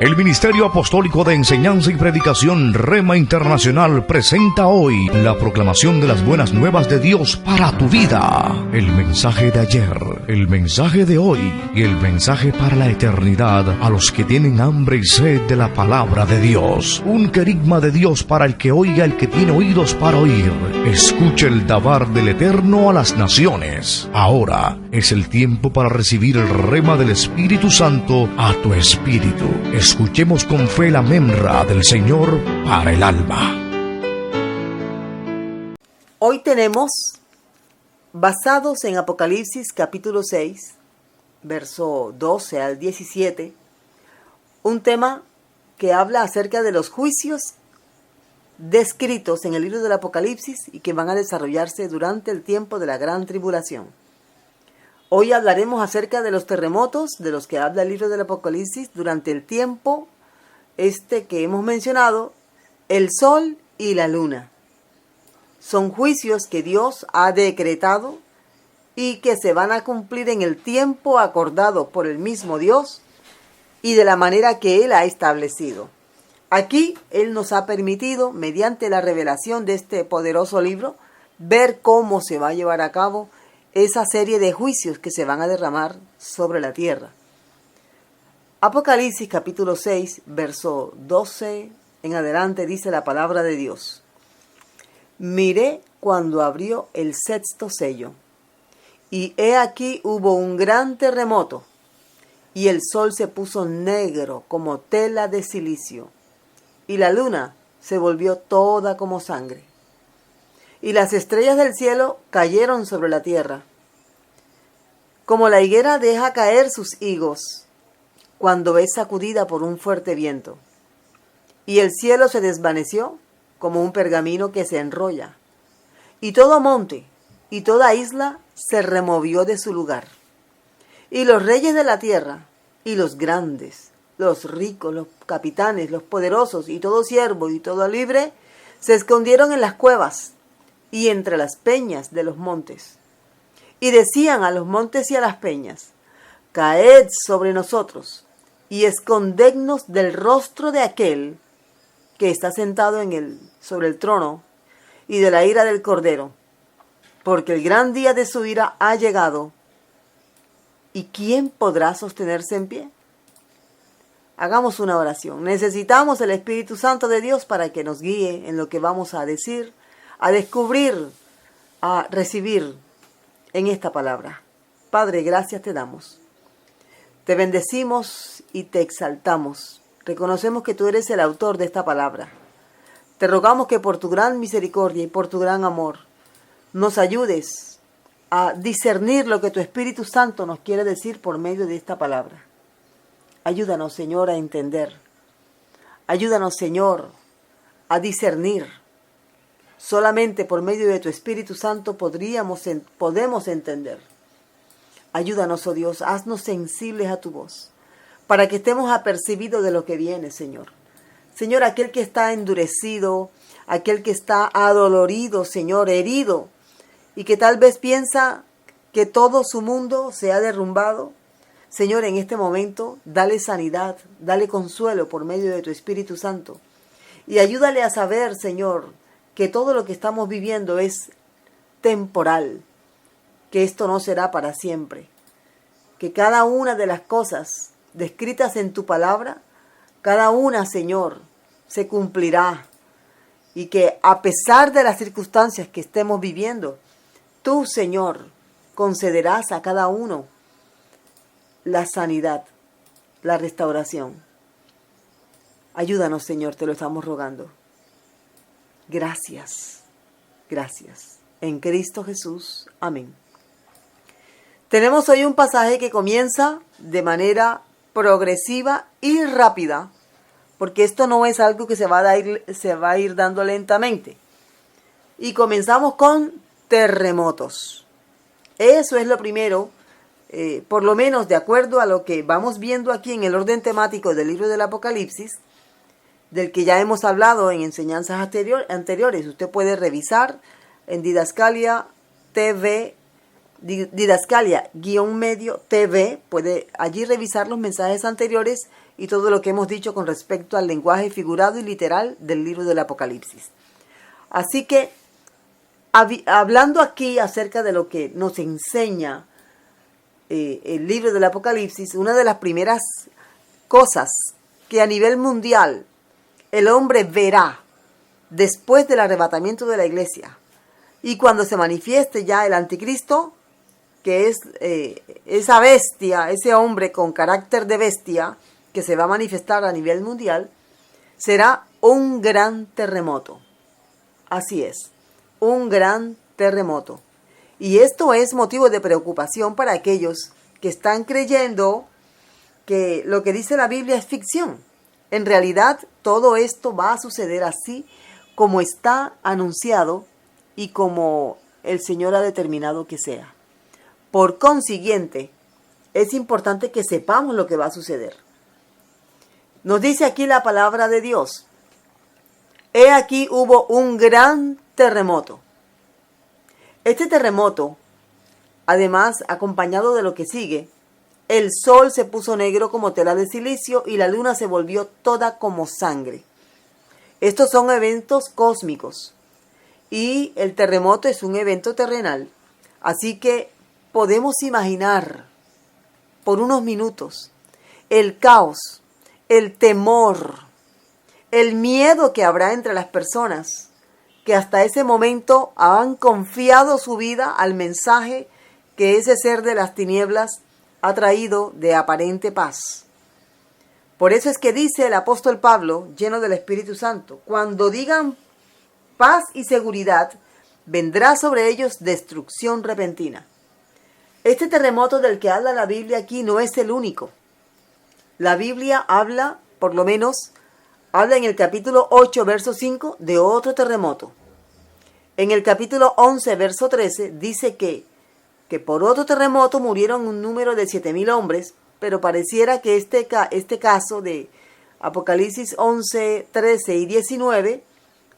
El Ministerio Apostólico de Enseñanza y Predicación Rema Internacional presenta hoy la proclamación de las buenas nuevas de Dios para tu vida. El mensaje de ayer, el mensaje de hoy y el mensaje para la eternidad a los que tienen hambre y sed de la palabra de Dios. Un querigma de Dios para el que oiga, el que tiene oídos para oír. Escuche el dabar del Eterno a las naciones. Ahora es el tiempo para recibir el rema del Espíritu Santo a tu espíritu. Escuchemos con fe la memra del Señor para el alma. Hoy tenemos, basados en Apocalipsis capítulo 6, verso 12 al 17, un tema que habla acerca de los juicios descritos en el libro del Apocalipsis y que van a desarrollarse durante el tiempo de la gran tribulación. Hoy hablaremos acerca de los terremotos de los que habla el libro del Apocalipsis durante el tiempo que hemos mencionado, el sol y la luna. Son juicios que Dios ha decretado y que se van a cumplir en el tiempo acordado por el mismo Dios y de la manera que Él ha establecido. Aquí Él nos ha permitido, mediante la revelación de este poderoso libro, ver cómo se va a llevar a cabo esa serie de juicios que se van a derramar sobre la tierra. Apocalipsis capítulo 6, verso 12 en adelante dice la palabra de Dios. Miré cuando abrió el sexto sello, y he aquí hubo un gran terremoto, y el sol se puso negro como tela de silicio, y la luna se volvió toda como sangre. Y las estrellas del cielo cayeron sobre la tierra, como la higuera deja caer sus higos cuando es sacudida por un fuerte viento. Y el cielo se desvaneció como un pergamino que se enrolla, y todo monte y toda isla se removió de su lugar. Y los reyes de la tierra, y los grandes, los ricos, los capitanes, los poderosos, y todo siervo y todo libre, se escondieron en las cuevas y entre las peñas de los montes. Y decían a los montes y a las peñas, caed sobre nosotros y escondednos del rostro de aquel que está sentado sobre el trono y de la ira del Cordero, porque el gran día de su ira ha llegado. ¿Y quién podrá sostenerse en pie? Hagamos una oración. Necesitamos el Espíritu Santo de Dios para que nos guíe en lo que vamos a decir, a descubrir, a recibir en esta palabra. Padre, gracias te damos. Te bendecimos y te exaltamos. Reconocemos que tú eres el autor de esta palabra. Te rogamos que por tu gran misericordia y por tu gran amor nos ayudes a discernir lo que tu Espíritu Santo nos quiere decir por medio de esta palabra. Ayúdanos, Señor, a entender. Ayúdanos, Señor, a discernir. Solamente por medio de tu Espíritu Santo podemos entender. Ayúdanos, oh Dios, haznos sensibles a tu voz, para que estemos apercibidos de lo que viene, Señor. Señor, aquel que está endurecido, aquel que está adolorido, Señor, herido, y que tal vez piensa que todo su mundo se ha derrumbado, Señor, en este momento, dale sanidad, dale consuelo por medio de tu Espíritu Santo. Y ayúdale a saber, Señor, que todo lo que estamos viviendo es temporal, que esto no será para siempre, que cada una de las cosas descritas en tu palabra, cada una, Señor, se cumplirá, y que a pesar de las circunstancias que estemos viviendo, tú, Señor, concederás a cada uno la sanidad, la restauración. Ayúdanos, Señor, te lo estamos rogando. Gracias, gracias. En Cristo Jesús. Amén. Tenemos hoy un pasaje que comienza de manera progresiva y rápida, porque esto no es algo que se va a ir dando lentamente. Y comenzamos con terremotos. Eso es lo primero, por lo menos de acuerdo a lo que vamos viendo aquí en el orden temático del libro del Apocalipsis, del que ya hemos hablado en enseñanzas anteriores. Usted puede revisar en Didascalia TV, Didascalia-medio TV, puede allí revisar los mensajes anteriores y todo lo que hemos dicho con respecto al lenguaje figurado y literal del libro del Apocalipsis. Así que, hablando aquí acerca de lo que nos enseña el libro del Apocalipsis, una de las primeras cosas que a nivel mundial el hombre verá después del arrebatamiento de la iglesia y cuando se manifieste ya el anticristo, que es esa bestia, ese hombre con carácter de bestia que se va a manifestar a nivel mundial, será un gran terremoto. Así es, un gran terremoto. Y esto es motivo de preocupación para aquellos que están creyendo que lo que dice la Biblia es ficción. En realidad, todo esto va a suceder así como está anunciado y como el Señor ha determinado que sea. Por consiguiente, es importante que sepamos lo que va a suceder. Nos dice aquí la palabra de Dios: he aquí hubo un gran terremoto. Este terremoto, además, acompañado de lo que sigue, el sol se puso negro como tela de silicio y la luna se volvió toda como sangre. Estos son eventos cósmicos y el terremoto es un evento terrenal. Así que podemos imaginar por unos minutos el caos, el temor, el miedo que habrá entre las personas que hasta ese momento han confiado su vida al mensaje que ese ser de las tinieblas ha traído de aparente paz. Por eso es que dice el apóstol Pablo, lleno del Espíritu Santo: cuando digan paz y seguridad, vendrá sobre ellos destrucción repentina. Este terremoto del que habla la Biblia aquí no es el único. La Biblia habla, por lo menos, habla en el capítulo 8, verso 5, de otro terremoto. En el capítulo 11, verso 13, dice que por otro terremoto murieron un número de 7,000 hombres, pero pareciera que este caso de Apocalipsis 11, 13 y 19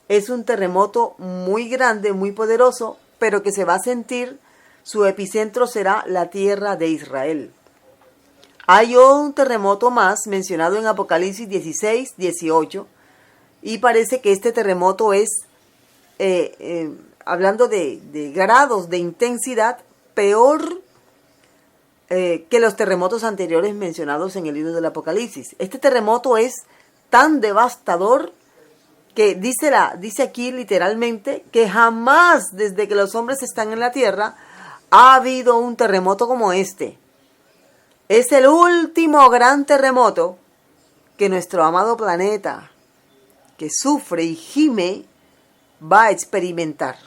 es un terremoto muy grande, muy poderoso, pero que se va a sentir, su epicentro será la tierra de Israel. Hay un terremoto más mencionado en Apocalipsis 16, 18, y parece que este terremoto es, hablando de grados de intensidad, peor que los terremotos anteriores mencionados en el libro del Apocalipsis. Este terremoto es tan devastador que dice aquí literalmente que jamás desde que los hombres están en la tierra ha habido un terremoto como este. Es el último gran terremoto que nuestro amado planeta, que sufre y gime, va a experimentar.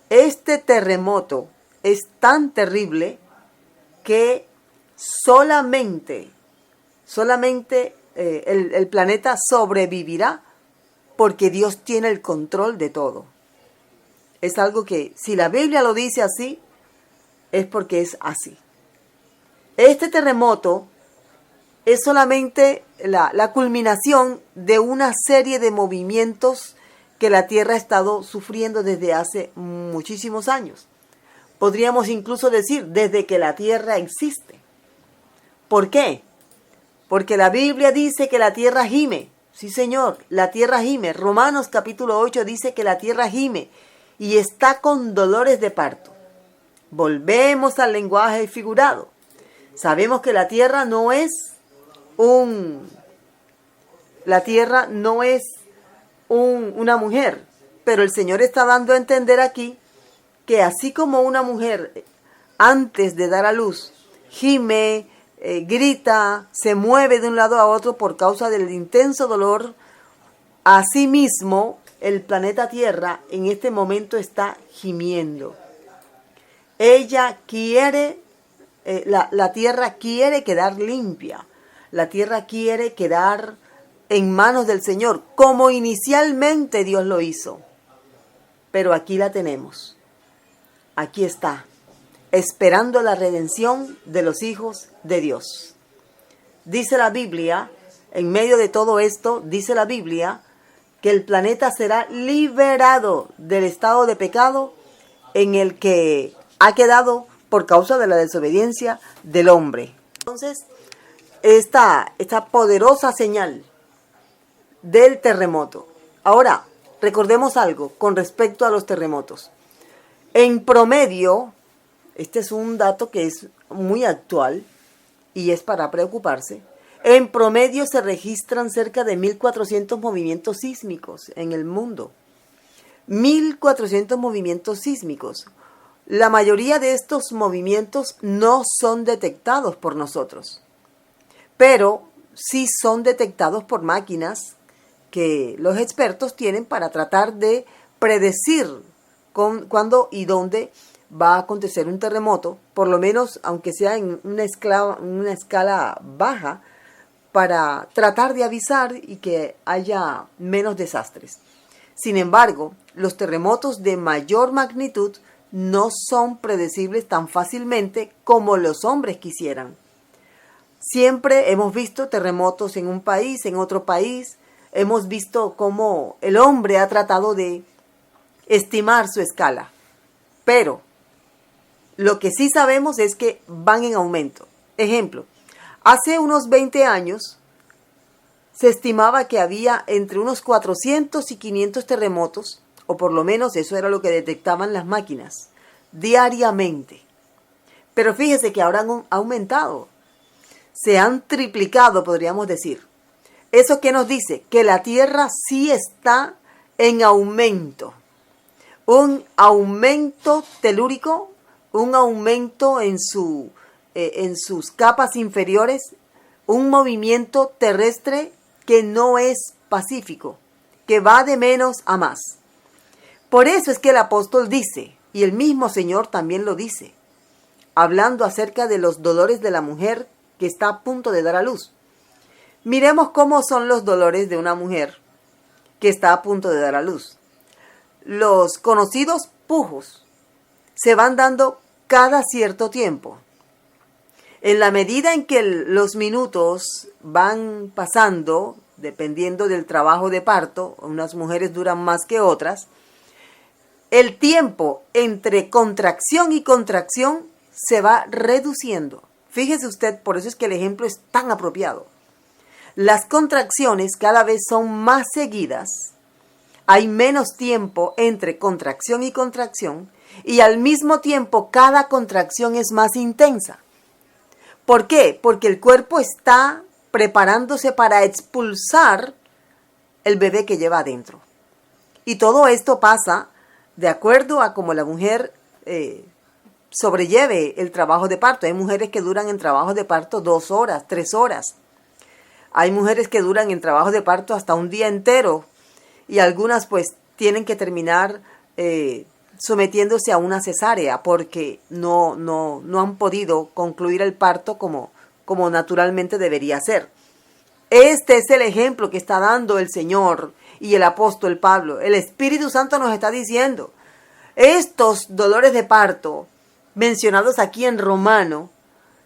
Este terremoto es tan terrible que solamente el planeta sobrevivirá porque Dios tiene el control de todo. Es algo que, si la Biblia lo dice así, es porque es así. Este terremoto es solamente la culminación de una serie de movimientos que la Tierra ha estado sufriendo desde hace muchísimos años. Podríamos incluso decir, desde que la Tierra existe. ¿Por qué? Porque la Biblia dice que la Tierra gime. Sí, Señor, la Tierra gime. Romanos capítulo 8 dice que la Tierra gime y está con dolores de parto. Volvemos al lenguaje figurado. Sabemos que la Tierra no es una mujer, pero el Señor está dando a entender aquí que así como una mujer antes de dar a luz gime, grita, se mueve de un lado a otro por causa del intenso dolor, asimismo el planeta Tierra en este momento está gimiendo. Ella quiere, la Tierra quiere quedar limpia, la Tierra quiere quedar en manos del Señor, como inicialmente Dios lo hizo. Pero aquí la tenemos, aquí está, esperando la redención de los hijos de Dios. Dice la Biblia, en medio de todo esto, dice la Biblia, que el planeta será liberado del estado de pecado en el que ha quedado por causa de la desobediencia del hombre. Entonces, esta poderosa señal del terremoto. Ahora, recordemos algo con respecto a los terremotos. En promedio, este es un dato que es muy actual y es para preocuparse. En promedio se registran cerca de 1.400 movimientos sísmicos en el mundo. 1.400 movimientos sísmicos. La mayoría de estos movimientos no son detectados por nosotros, pero sí son detectados por máquinas que los expertos tienen para tratar de predecir cuándo y dónde va a acontecer un terremoto, por lo menos aunque sea en una escala baja, para tratar de avisar y que haya menos desastres. Sin embargo, los terremotos de mayor magnitud no son predecibles tan fácilmente como los hombres quisieran. Siempre hemos visto terremotos en un país, en otro país. Hemos visto cómo el hombre ha tratado de estimar su escala. Pero lo que sí sabemos es que van en aumento. Ejemplo, hace unos 20 años se estimaba que había entre unos 400 y 500 terremotos, o por lo menos eso era lo que detectaban las máquinas, diariamente. Pero fíjese que ahora han aumentado, se han triplicado, podríamos decir. ¿Eso qué nos dice? Que la Tierra sí está en aumento. Un aumento telúrico, un aumento en sus capas inferiores, un movimiento terrestre que no es pacífico, que va de menos a más. Por eso es que el apóstol dice, y el mismo Señor también lo dice, hablando acerca de los dolores de la mujer que está a punto de dar a luz. Miremos cómo son los dolores de una mujer que está a punto de dar a luz. Los conocidos pujos se van dando cada cierto tiempo. En la medida en que los minutos van pasando, dependiendo del trabajo de parto, unas mujeres duran más que otras, el tiempo entre contracción y contracción se va reduciendo. Fíjese usted, por eso es que el ejemplo es tan apropiado. Las contracciones cada vez son más seguidas, hay menos tiempo entre contracción y contracción, y al mismo tiempo cada contracción es más intensa. ¿Por qué? Porque el cuerpo está preparándose para expulsar el bebé que lleva adentro. Y todo esto pasa de acuerdo a cómo la mujer sobrelleve el trabajo de parto. Hay mujeres que duran en trabajo de parto 2 horas, 3 horas. Hay mujeres que duran en trabajo de parto hasta un día entero. Y algunas pues tienen que terminar sometiéndose a una cesárea porque no han podido concluir el parto como naturalmente debería ser. Este es el ejemplo que está dando el Señor y el apóstol Pablo. El Espíritu Santo nos está diciendo, estos dolores de parto mencionados aquí en Romano,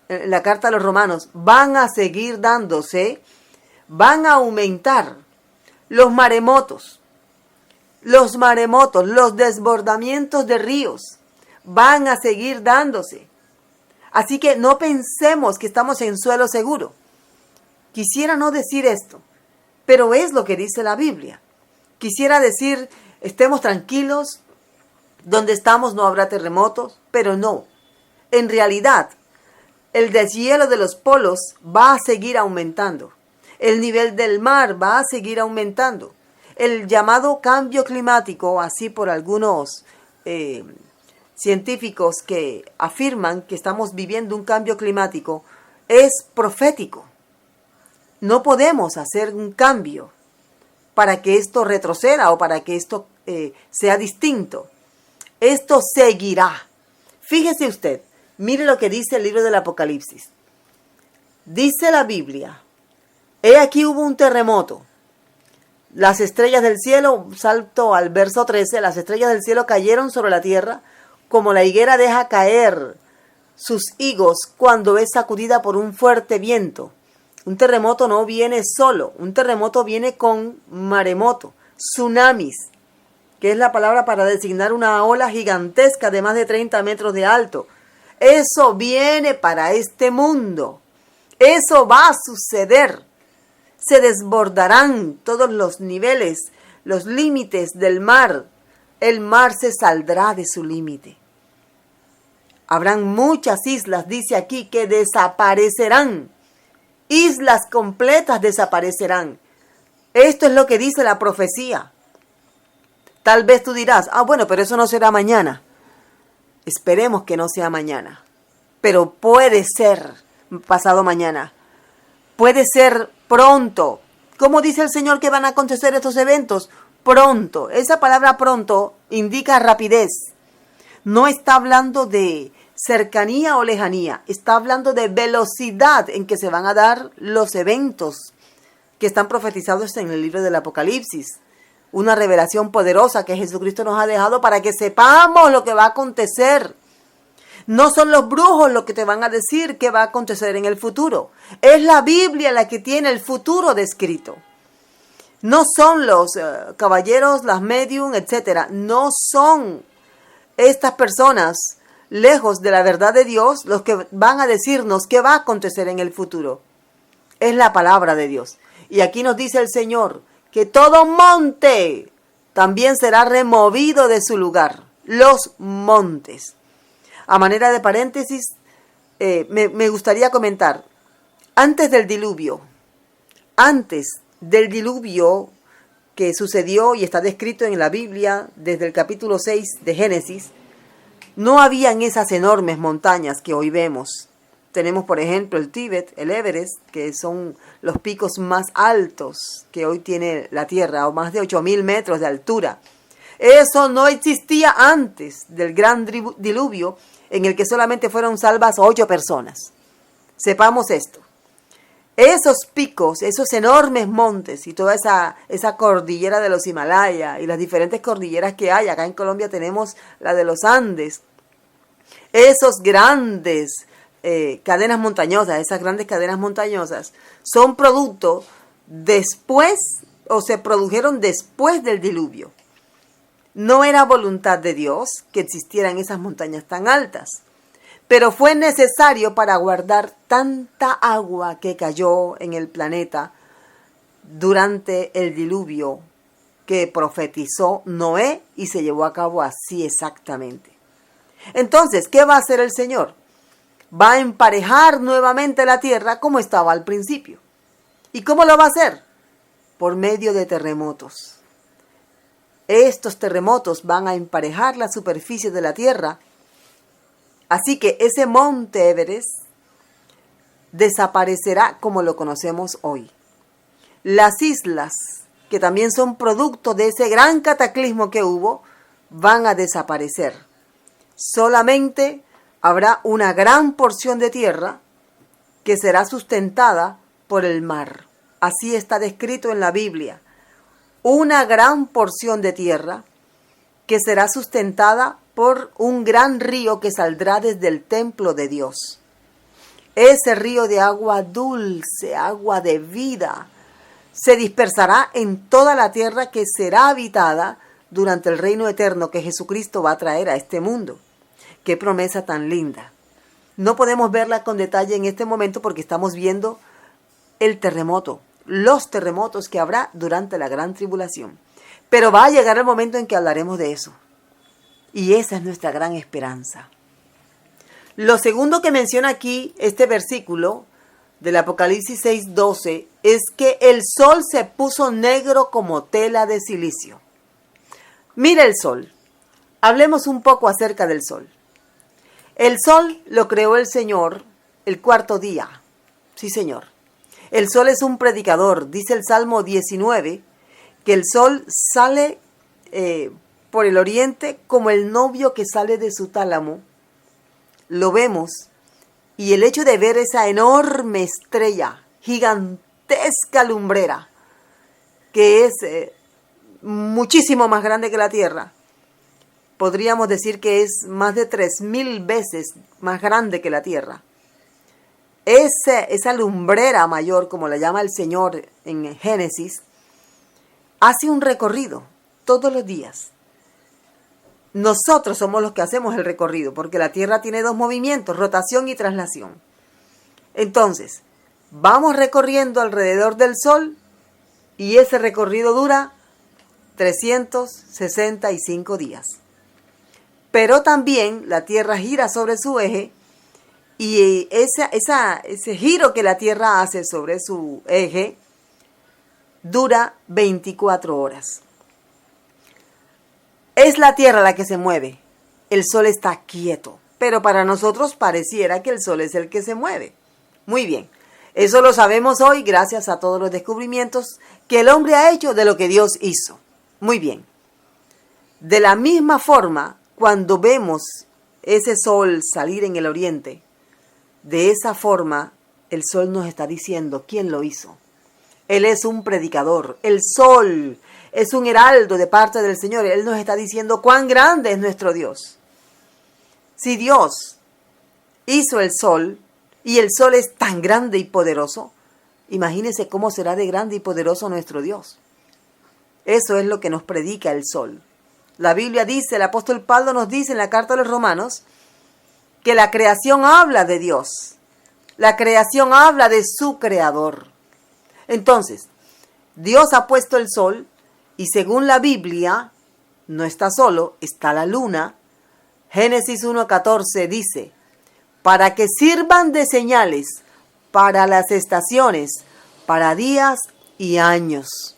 en la carta a los Romanos, van a seguir dándose, van a aumentar. Los maremotos, los desbordamientos de ríos van a seguir dándose. Así que no pensemos que estamos en suelo seguro. Quisiera no decir esto, pero es lo que dice la Biblia. Quisiera decir, estemos tranquilos, donde estamos no habrá terremotos, pero no. En realidad, el deshielo de los polos va a seguir aumentando. El nivel del mar va a seguir aumentando. El llamado cambio climático, así por algunos científicos que afirman que estamos viviendo un cambio climático, es profético. No podemos hacer un cambio para que esto retroceda o para que esto sea distinto. Esto seguirá. Fíjese usted, mire lo que dice el libro del Apocalipsis. Dice la Biblia, he aquí hubo un terremoto. Las estrellas del cielo, salto al verso 13, las estrellas del cielo cayeron sobre la tierra como la higuera deja caer sus higos cuando es sacudida por un fuerte viento. Un terremoto no viene solo, un terremoto viene con maremoto, tsunamis, que es la palabra para designar una ola gigantesca de más de 30 metros de alto. Eso viene para este mundo. Eso va a suceder. Se desbordarán todos los niveles, los límites del mar. El mar se saldrá de su límite. Habrán muchas islas, dice aquí, que desaparecerán. Islas completas desaparecerán. Esto es lo que dice la profecía. Tal vez tú dirás, bueno, pero eso no será mañana. Esperemos que no sea mañana. Pero puede ser pasado mañana. Puede ser pronto. ¿Cómo dice el Señor que van a acontecer estos eventos? Pronto. Esa palabra pronto indica rapidez. No está hablando de cercanía o lejanía. Está hablando de velocidad en que se van a dar los eventos que están profetizados en el libro del Apocalipsis. Una revelación poderosa que Jesucristo nos ha dejado para que sepamos lo que va a acontecer. No son los brujos los que te van a decir qué va a acontecer en el futuro. Es la Biblia la que tiene el futuro descrito. No son los caballeros, las medium, etc. No son estas personas lejos de la verdad de Dios los que van a decirnos qué va a acontecer en el futuro. Es la palabra de Dios. Y aquí nos dice el Señor que todo monte también será removido de su lugar. Los montes. A manera de paréntesis, me gustaría comentar, antes del diluvio que sucedió y está descrito en la Biblia desde el capítulo 6 de Génesis, no habían esas enormes montañas que hoy vemos. Tenemos, por ejemplo, el Tíbet, el Everest, que son los picos más altos que hoy tiene la Tierra, o más de 8.000 metros de altura. Eso no existía antes del gran diluvio, en el que solamente fueron salvas 8 personas. Sepamos esto. Esos picos, esos enormes montes y toda esa cordillera de los Himalaya y las diferentes cordilleras que hay. Acá en Colombia tenemos la de los Andes. Esos grandes cadenas montañosas, esas grandes cadenas montañosas son producto después o se produjeron después del diluvio. No era voluntad de Dios que existieran esas montañas tan altas, pero fue necesario para guardar tanta agua que cayó en el planeta durante el diluvio que profetizó Noé y se llevó a cabo así exactamente. Entonces, ¿qué va a hacer el Señor? Va a emparejar nuevamente la tierra como estaba al principio. ¿Y cómo lo va a hacer? Por medio de terremotos. Estos terremotos van a emparejar la superficie de la tierra. Así que ese monte Everest desaparecerá como lo conocemos hoy. Las islas, que también son producto de ese gran cataclismo que hubo, van a desaparecer. Solamente habrá una gran porción de tierra que será sustentada por el mar. Así está descrito en la Biblia. Una gran porción de tierra que será sustentada por un gran río que saldrá desde el templo de Dios. Ese río de agua dulce, agua de vida, se dispersará en toda la tierra que será habitada durante el reino eterno que Jesucristo va a traer a este mundo. ¡Qué promesa tan linda! No podemos verla con detalle en este momento porque estamos viendo el terremoto, los terremotos que habrá durante la gran tribulación. Pero va a llegar el momento en que hablaremos de eso. Y esa es nuestra gran esperanza. Lo segundo que menciona aquí este versículo del Apocalipsis 6:12 es que el sol se puso negro como tela de silicio. Mira el sol. Hablemos un poco acerca del sol. El sol lo creó el Señor el cuarto día. Sí, Señor. El sol es un predicador. Dice el Salmo 19 que el sol sale por el oriente como el novio que sale de su tálamo. Lo vemos. Y el hecho de ver esa enorme estrella, gigantesca lumbrera, que es muchísimo más grande que la Tierra, podríamos decir que es más de 3.000 veces más grande que la Tierra. Esa lumbrera mayor, como la llama el Señor en Génesis, hace un recorrido todos los días. Nosotros somos los que hacemos el recorrido, porque la Tierra tiene 2 movimientos, rotación y traslación. Entonces, vamos recorriendo alrededor del Sol y ese recorrido dura 365 días. Pero también la Tierra gira sobre su eje y ese giro que la Tierra hace sobre su eje dura 24 horas. Es la Tierra la que se mueve, el Sol está quieto, pero para nosotros pareciera que el Sol es el que se mueve. Muy bien, eso lo sabemos hoy gracias a todos los descubrimientos que el hombre ha hecho de lo que Dios hizo. Muy bien, de la misma forma, cuando vemos ese sol salir en el oriente, de esa forma el sol nos está diciendo quién lo hizo. Él es un predicador, el sol es un heraldo de parte del Señor. Él nos está diciendo cuán grande es nuestro Dios. Si Dios hizo el sol y el sol es tan grande y poderoso, imagínense cómo será de grande y poderoso nuestro Dios. Eso es lo que nos predica el sol. La Biblia dice, el apóstol Pablo nos dice en la carta a los Romanos, que la creación habla de Dios. La creación habla de su creador. Entonces, Dios ha puesto el sol y según la Biblia, no está solo, está la luna. Génesis 1:14 dice, para que sirvan de señales para las estaciones, para días y años,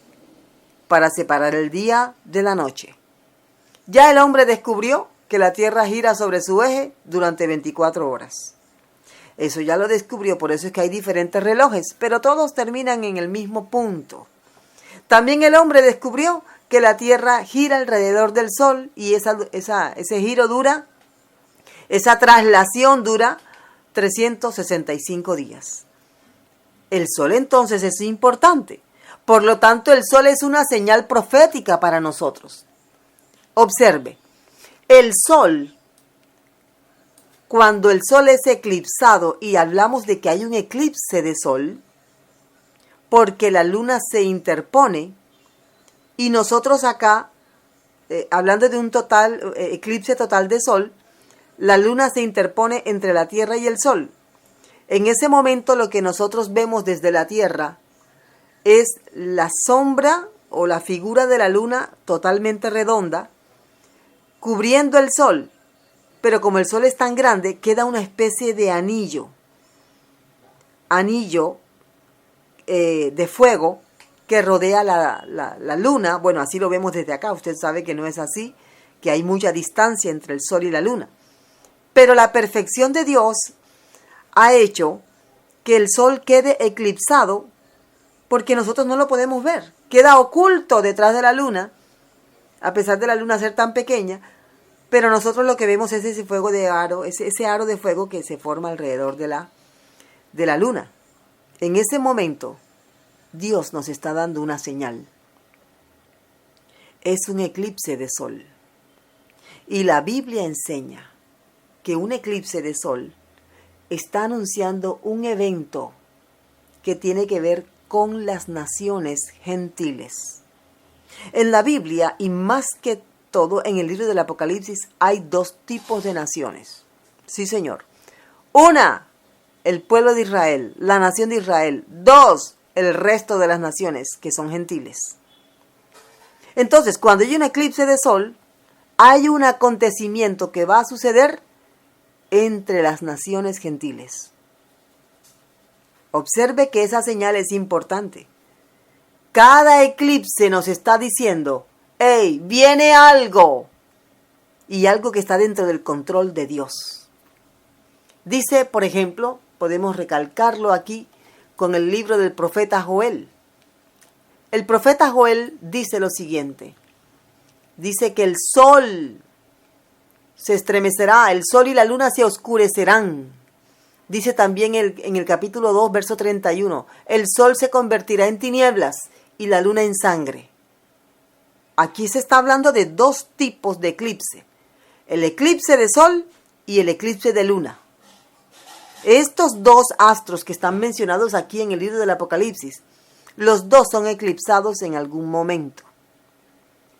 para separar el día de la noche. Ya el hombre descubrió que la Tierra gira sobre su eje durante 24 horas. Eso ya lo descubrió, por eso es que hay diferentes relojes, pero todos terminan en el mismo punto. También el hombre descubrió que la Tierra gira alrededor del Sol y ese giro dura, esa traslación dura 365 días. El Sol entonces es importante. Por lo tanto, el Sol es una señal profética para nosotros. Observe, el Sol, cuando el Sol es eclipsado y hablamos de que hay un eclipse de Sol, porque la luna se interpone y nosotros acá, hablando de un eclipse total de Sol, la luna se interpone entre la Tierra y el Sol. En ese momento lo que nosotros vemos desde la Tierra es la sombra o la figura de la luna totalmente redonda, cubriendo el Sol, pero como el Sol es tan grande, queda una especie de anillo de fuego que rodea la luna. Bueno, así lo vemos desde acá, usted sabe que no es así, que hay mucha distancia entre el Sol y la luna. Pero la perfección de Dios ha hecho que el Sol quede eclipsado porque nosotros no lo podemos ver, queda oculto detrás de la luna, a pesar de la luna ser tan pequeña, pero nosotros lo que vemos es ese fuego de aro, ese aro de fuego que se forma alrededor de la luna. En ese momento, Dios nos está dando una señal. Es un eclipse de sol. Y la Biblia enseña que un eclipse de sol está anunciando un evento que tiene que ver con las naciones gentiles. En la Biblia, y más que todo en el libro del Apocalipsis, hay dos tipos de naciones. Sí, señor. Una, el pueblo de Israel, la nación de Israel. Dos, el resto de las naciones que son gentiles. Entonces, cuando hay un eclipse de sol, hay un acontecimiento que va a suceder entre las naciones gentiles. Observe que esa señal es importante. Cada eclipse nos está diciendo, ¡hey, viene algo! Y algo que está dentro del control de Dios. Dice, por ejemplo, podemos recalcarlo aquí con el libro del profeta Joel. El profeta Joel dice lo siguiente. Dice que el sol se estremecerá, el sol y la luna se oscurecerán. Dice también en el capítulo 2, verso 31, el sol se convertirá en tinieblas y la luna en sangre. Aquí se está hablando de dos tipos de eclipse. El eclipse de sol y el eclipse de luna. Estos dos astros que están mencionados aquí en el libro del Apocalipsis, los dos son eclipsados en algún momento.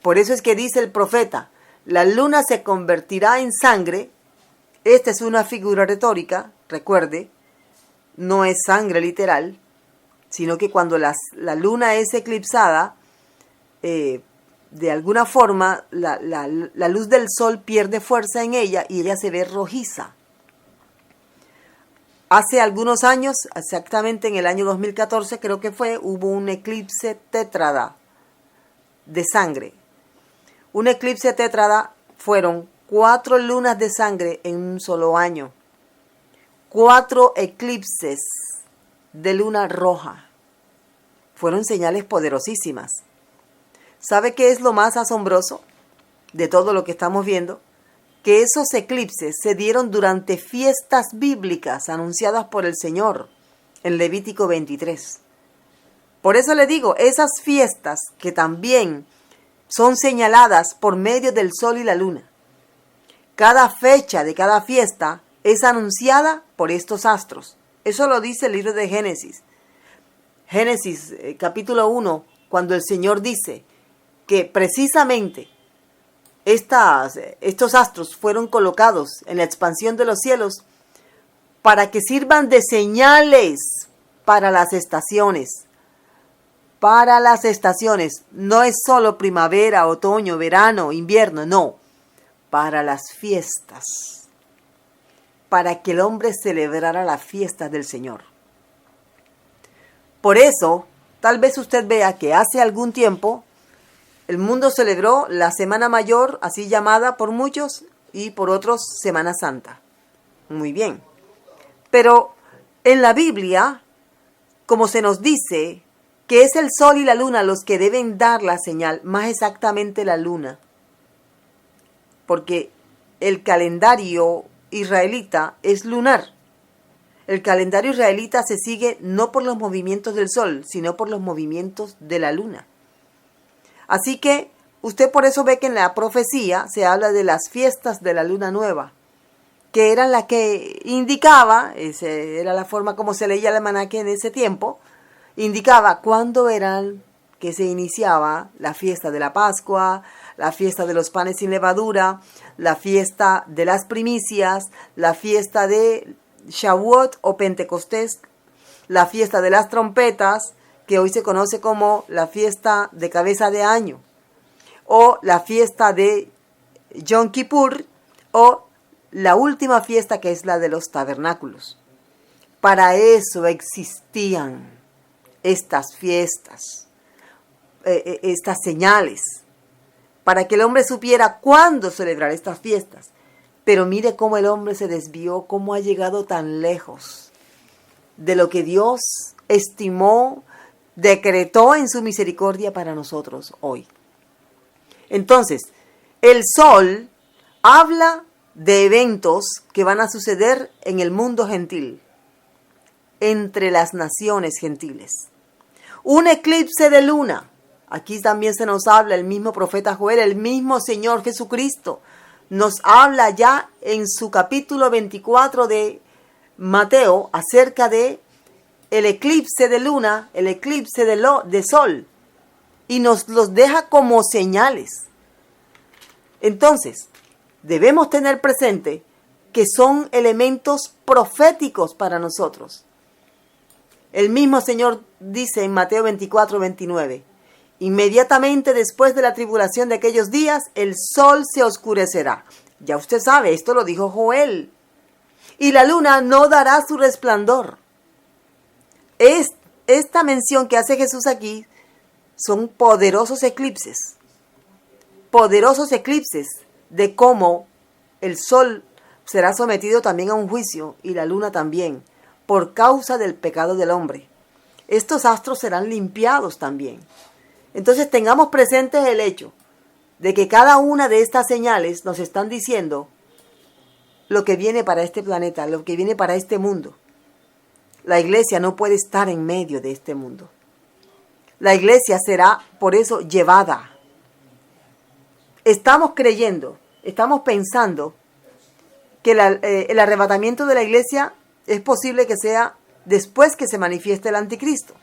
Por eso es que dice el profeta, la luna se convertirá en sangre. Esta es una figura retórica, recuerde, no es sangre literal, sino que cuando la luna es eclipsada, de alguna forma la luz del sol pierde fuerza en ella y ella se ve rojiza. Hace algunos años, exactamente en el año 2014 creo que fue, hubo un eclipse tétrada de sangre. Un eclipse tétrada fueron 4 lunas de sangre en un solo año. 4 eclipses de luna roja. Fueron señales poderosísimas. ¿Sabe qué es lo más asombroso de todo lo que estamos viendo? Que esos eclipses se dieron durante fiestas bíblicas anunciadas por el Señor en Levítico 23. Por eso le digo, esas fiestas que también son señaladas por medio del sol y la luna. Cada fecha de cada fiesta es anunciada por estos astros. Eso lo dice el libro de Génesis. Génesis capítulo 1, cuando el Señor dice que precisamente estos astros fueron colocados en la expansión de los cielos para que sirvan de señales para las estaciones. Para las estaciones. No es solo primavera, otoño, verano, invierno, no. Para las fiestas. Para que el hombre celebrara la fiesta del Señor. Por eso, tal vez usted vea que hace algún tiempo el mundo celebró la Semana Mayor, así llamada por muchos, y por otros Semana Santa. Muy bien. Pero en la Biblia, como se nos dice que es el sol y la luna los que deben dar la señal, más exactamente la luna, porque el calendario israelita es lunar. El calendario israelita se sigue no por los movimientos del sol, sino por los movimientos de la luna. Así que usted por eso ve que en la profecía se habla de las fiestas de la luna nueva, que eran las que indicaba, esa era la forma como se leía el almanaque en ese tiempo, indicaba cuándo eran que se iniciaba la fiesta de la Pascua, la fiesta de los panes sin levadura, la fiesta de las primicias, la fiesta de Shavuot o Pentecostés, la fiesta de las trompetas, que hoy se conoce como la fiesta de cabeza de año, o la fiesta de Yom Kippur, o la última fiesta que es la de los tabernáculos. Para eso existían estas fiestas, estas señales, para que el hombre supiera cuándo celebrar estas fiestas. Pero mire cómo el hombre se desvió, cómo ha llegado tan lejos de lo que Dios estimó, decretó en su misericordia para nosotros hoy. Entonces, el sol habla de eventos que van a suceder en el mundo gentil, entre las naciones gentiles. Un eclipse de luna. Aquí también se nos habla el mismo profeta Joel, el mismo Señor Jesucristo. Nos habla ya en su capítulo 24 de Mateo acerca de el eclipse de luna, el eclipse de sol, y nos los deja como señales. Entonces, debemos tener presente que son elementos proféticos para nosotros. El mismo Señor dice en Mateo 24, 29, inmediatamente después de la tribulación de aquellos días, el sol se oscurecerá. Ya usted sabe, esto lo dijo Joel. Y la luna no dará su resplandor. Esta mención que hace Jesús aquí son poderosos eclipses de cómo el sol será sometido también a un juicio y la luna también, por causa del pecado del hombre. Estos astros serán limpiados también. Entonces tengamos presente el hecho de que cada una de estas señales nos están diciendo lo que viene para este planeta, lo que viene para este mundo. La iglesia no puede estar en medio de este mundo. La iglesia será, por eso, llevada. Estamos creyendo, estamos pensando que el arrebatamiento de la iglesia es posible que sea después que se manifieste el anticristo.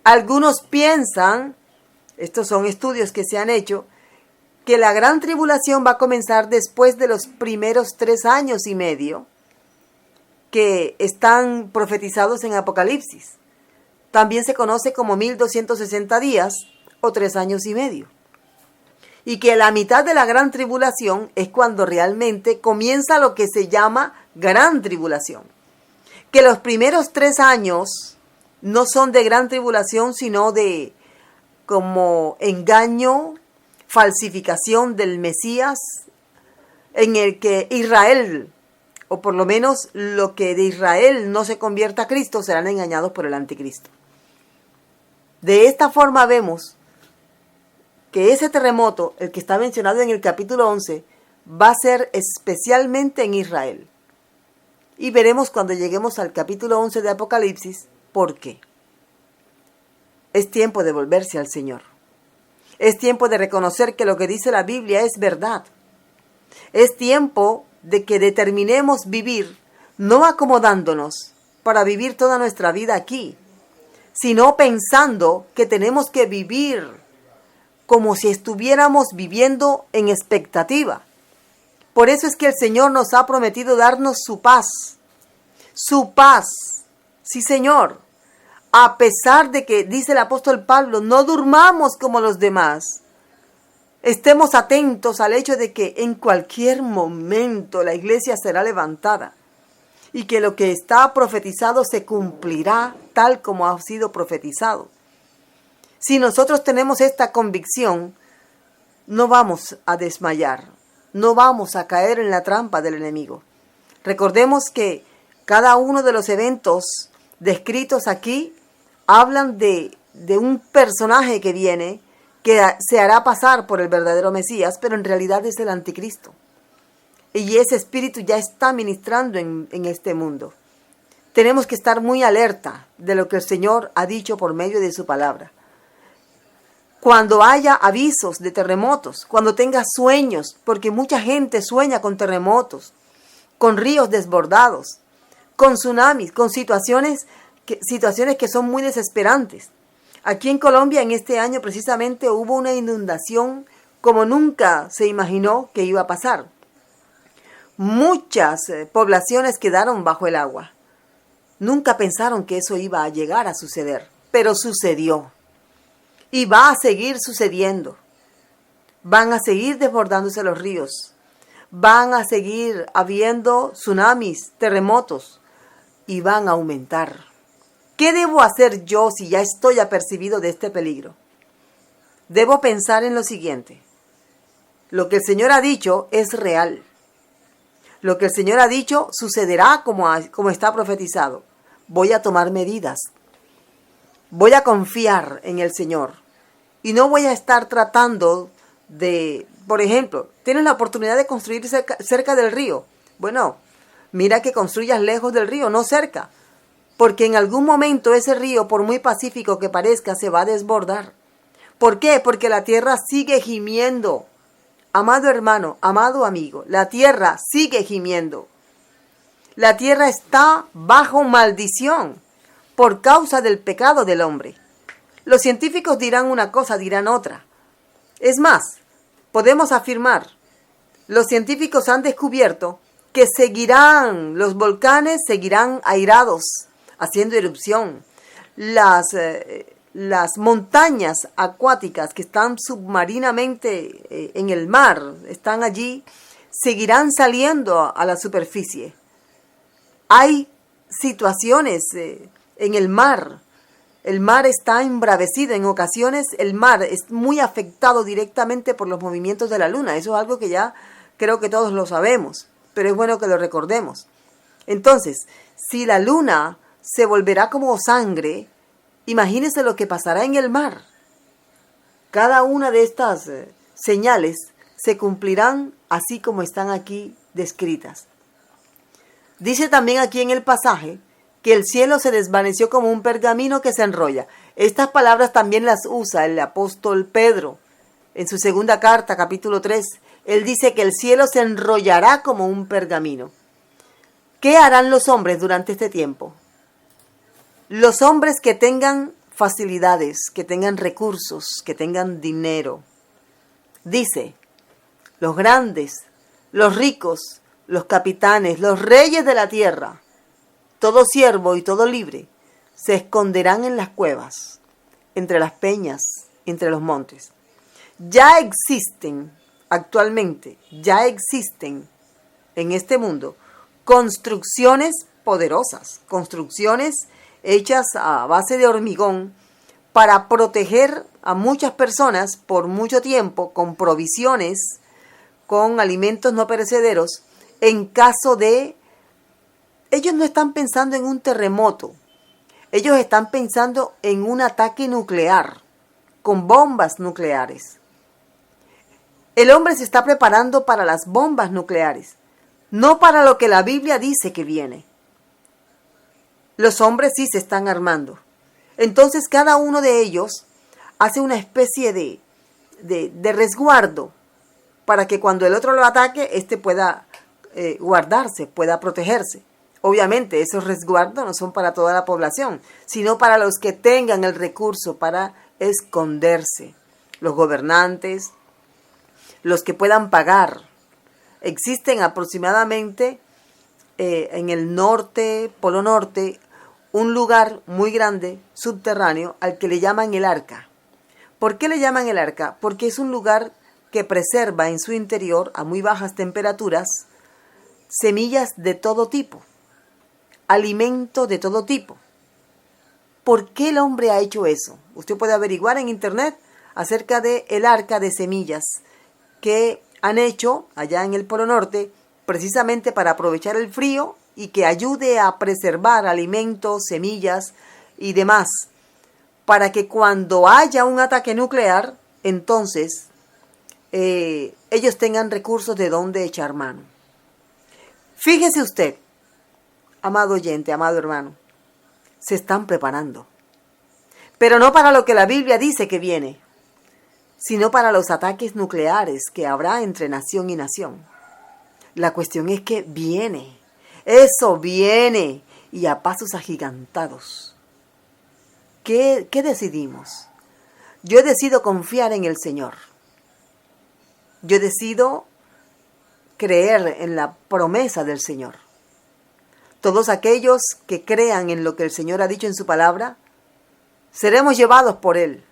Algunos piensan, estos son estudios que se han hecho, que la gran tribulación va a comenzar después de los primeros 3 años y medio que están profetizados en Apocalipsis. también se conoce como 1260 días o 3 años y medio. Y que la mitad de la gran tribulación es cuando realmente comienza lo que se llama gran tribulación. Que los primeros 3 años no son de gran tribulación, sino de como engaño, falsificación del Mesías, en el que Israel, o por lo menos lo que de Israel no se convierta a Cristo, serán engañados por el anticristo. De esta forma vemos que ese terremoto, el que está mencionado en el capítulo 11, va a ser especialmente en Israel. Y veremos cuando lleguemos al capítulo 11 de Apocalipsis por qué. Es tiempo de volverse al Señor. Es tiempo de reconocer que lo que dice la Biblia es verdad. Es tiempo de que determinemos vivir, no acomodándonos para vivir toda nuestra vida aquí, sino pensando que tenemos que vivir como si estuviéramos viviendo en expectativa. Por eso es que el Señor nos ha prometido darnos su paz. Su paz. Sí, Señor. A pesar de que, dice el apóstol Pablo, no durmamos como los demás. Estemos atentos al hecho de que en cualquier momento la iglesia será levantada y que lo que está profetizado se cumplirá tal como ha sido profetizado. Si nosotros tenemos esta convicción, no vamos a desmayar, no vamos a caer en la trampa del enemigo. Recordemos que cada uno de los eventos descritos aquí hablan de un personaje que viene, que se hará pasar por el verdadero Mesías, pero en realidad es el anticristo. Y ese espíritu ya está ministrando en este mundo. Tenemos que estar muy alerta de lo que el Señor ha dicho por medio de su palabra. Cuando haya avisos de terremotos, cuando tengas sueños, porque mucha gente sueña con terremotos, con ríos desbordados, con tsunamis, con situaciones que son muy desesperantes. Aquí en Colombia en este año precisamente hubo una inundación como nunca se imaginó que iba a pasar. Muchas poblaciones quedaron bajo el agua. Nunca pensaron que eso iba a llegar a suceder, pero sucedió. Y va a seguir sucediendo. Van a seguir desbordándose los ríos. Van a seguir habiendo tsunamis, terremotos, y van a aumentar. ¿Qué debo hacer yo si ya estoy apercibido de este peligro? Debo pensar en lo siguiente. Lo que el Señor ha dicho es real. Lo que el Señor ha dicho sucederá como está profetizado. Voy a tomar medidas. Voy a confiar en el Señor. Y no voy a estar tratando de, por ejemplo, tienes la oportunidad de construir cerca del río. Bueno, mira que construyas lejos del río, no cerca. Porque en algún momento ese río, por muy pacífico que parezca, se va a desbordar. ¿Por qué? Porque la tierra sigue gimiendo. Amado hermano, amado amigo, la tierra sigue gimiendo. La tierra está bajo maldición por causa del pecado del hombre. Los científicos dirán una cosa, dirán otra. Es más, podemos afirmar, los científicos han descubierto que los volcanes seguirán airados, haciendo erupción. Las montañas acuáticas que están submarinamente en el mar, están allí, seguirán saliendo a la superficie. Hay situaciones en el mar. El mar está embravecido. En ocasiones el mar es muy afectado directamente por los movimientos de la luna. Eso es algo que ya creo que todos lo sabemos, pero es bueno que lo recordemos. Entonces, si la luna se volverá como sangre, imagínense lo que pasará en el mar. Cada una de estas señales se cumplirán así como están aquí descritas. Dice también aquí en el pasaje que el cielo se desvaneció como un pergamino que se enrolla. Estas palabras también las usa el apóstol Pedro en su segunda carta, capítulo 3. Él dice que el cielo se enrollará como un pergamino. ¿Qué harán los hombres durante este tiempo? Los hombres que tengan facilidades, que tengan recursos, que tengan dinero. Dice, los grandes, los ricos, los capitanes, los reyes de la tierra, todo siervo y todo libre, se esconderán en las cuevas, entre las peñas, entre los montes. Ya existen actualmente, ya existen en este mundo construcciones poderosas, construcciones hechas a base de hormigón para proteger a muchas personas por mucho tiempo con provisiones, con alimentos no perecederos, en caso de... Ellos no están pensando en un terremoto, ellos están pensando en un ataque nuclear, con bombas nucleares. El hombre se está preparando para las bombas nucleares, no para lo que la Biblia dice que viene. Los hombres sí se están armando. Entonces cada uno de ellos hace una especie de resguardo para que cuando el otro lo ataque, éste pueda guardarse, pueda protegerse. Obviamente esos resguardos no son para toda la población, sino para los que tengan el recurso para esconderse. Los gobernantes, los que puedan pagar. Existen aproximadamente en el norte, Polo Norte, un lugar muy grande, subterráneo, al que le llaman el Arca. ¿Por qué le llaman el Arca? Porque es un lugar que preserva en su interior, a muy bajas temperaturas, semillas de todo tipo, alimento de todo tipo. ¿Por qué el hombre ha hecho eso? Usted puede averiguar en internet acerca del Arca de semillas que han hecho allá en el Polo Norte, precisamente para aprovechar el frío y que ayude a preservar alimentos, semillas y demás, para que cuando haya un ataque nuclear, entonces ellos tengan recursos de donde echar mano. Fíjese usted, amado oyente, amado hermano, se están preparando, pero no para lo que la Biblia dice que viene, sino para los ataques nucleares que habrá entre nación y nación. La cuestión es que viene, eso viene, y a pasos agigantados. ¿Qué decidimos? Yo decido confiar en el Señor. Yo decido creer en la promesa del Señor. Todos aquellos que crean en lo que el Señor ha dicho en su palabra, seremos llevados por Él.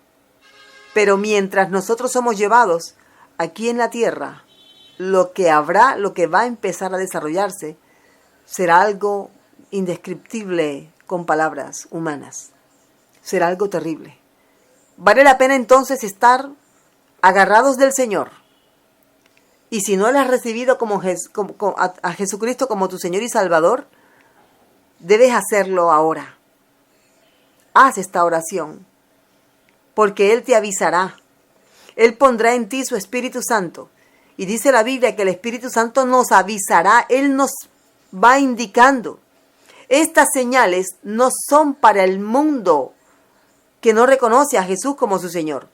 Pero mientras nosotros somos llevados aquí en la tierra, lo que va a empezar a desarrollarse, será algo indescriptible con palabras humanas. Será algo terrible. Vale la pena entonces estar agarrados del Señor. Y si no le has recibido a Jesucristo como tu Señor y Salvador, debes hacerlo ahora. Haz esta oración, porque Él te avisará. Él pondrá en ti su Espíritu Santo. Y dice la Biblia que el Espíritu Santo nos avisará. Él nos va indicando. Estas señales no son para el mundo que no reconoce a Jesús como su Señor.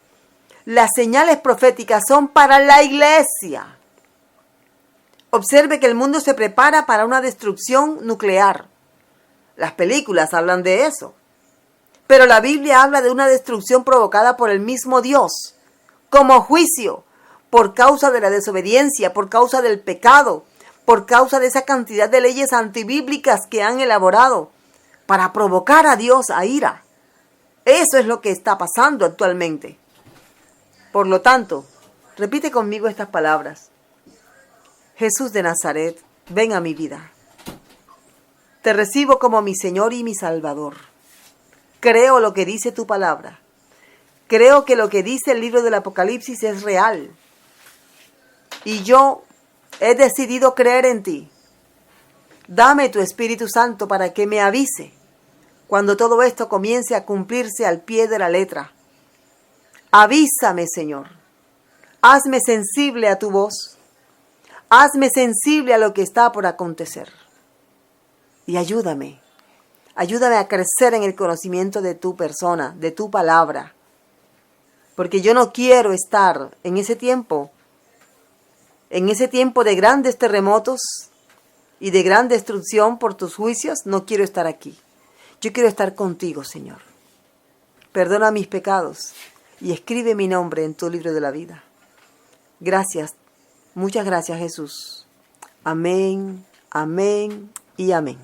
Las señales proféticas son para la iglesia. Observe que el mundo se prepara para una destrucción nuclear. Las películas hablan de eso. Pero la Biblia habla de una destrucción provocada por el mismo Dios, como juicio, por causa de la desobediencia, por causa del pecado, por causa de esa cantidad de leyes antibíblicas que han elaborado para provocar a Dios a ira. Eso es lo que está pasando actualmente. Por lo tanto, repite conmigo estas palabras. Jesús de Nazaret, ven a mi vida. Te recibo como mi Señor y mi Salvador. Creo lo que dice tu palabra. Creo que lo que dice el libro del Apocalipsis es real. Y yo he decidido creer en ti. Dame tu Espíritu Santo para que me avise cuando todo esto comience a cumplirse al pie de la letra. Avísame, Señor. Hazme sensible a tu voz. Hazme sensible a lo que está por acontecer. Y ayúdame. Ayúdame a crecer en el conocimiento de tu persona, de tu palabra. Porque yo no quiero estar en ese tiempo de grandes terremotos y de gran destrucción por tus juicios. No quiero estar aquí. Yo quiero estar contigo, Señor. Perdona mis pecados y escribe mi nombre en tu libro de la vida. Gracias. Muchas gracias, Jesús. Amén, amén y amén.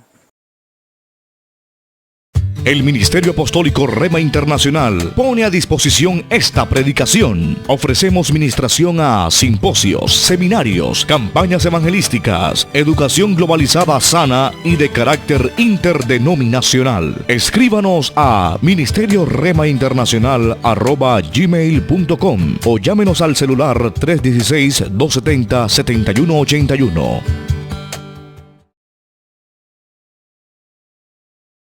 El Ministerio Apostólico Rema Internacional pone a disposición esta predicación. Ofrecemos ministración a simposios, seminarios, campañas evangelísticas, educación globalizada sana y de carácter interdenominacional. Escríbanos a ministerioremainternacional@gmail.com o llámenos al celular 316-270-7181.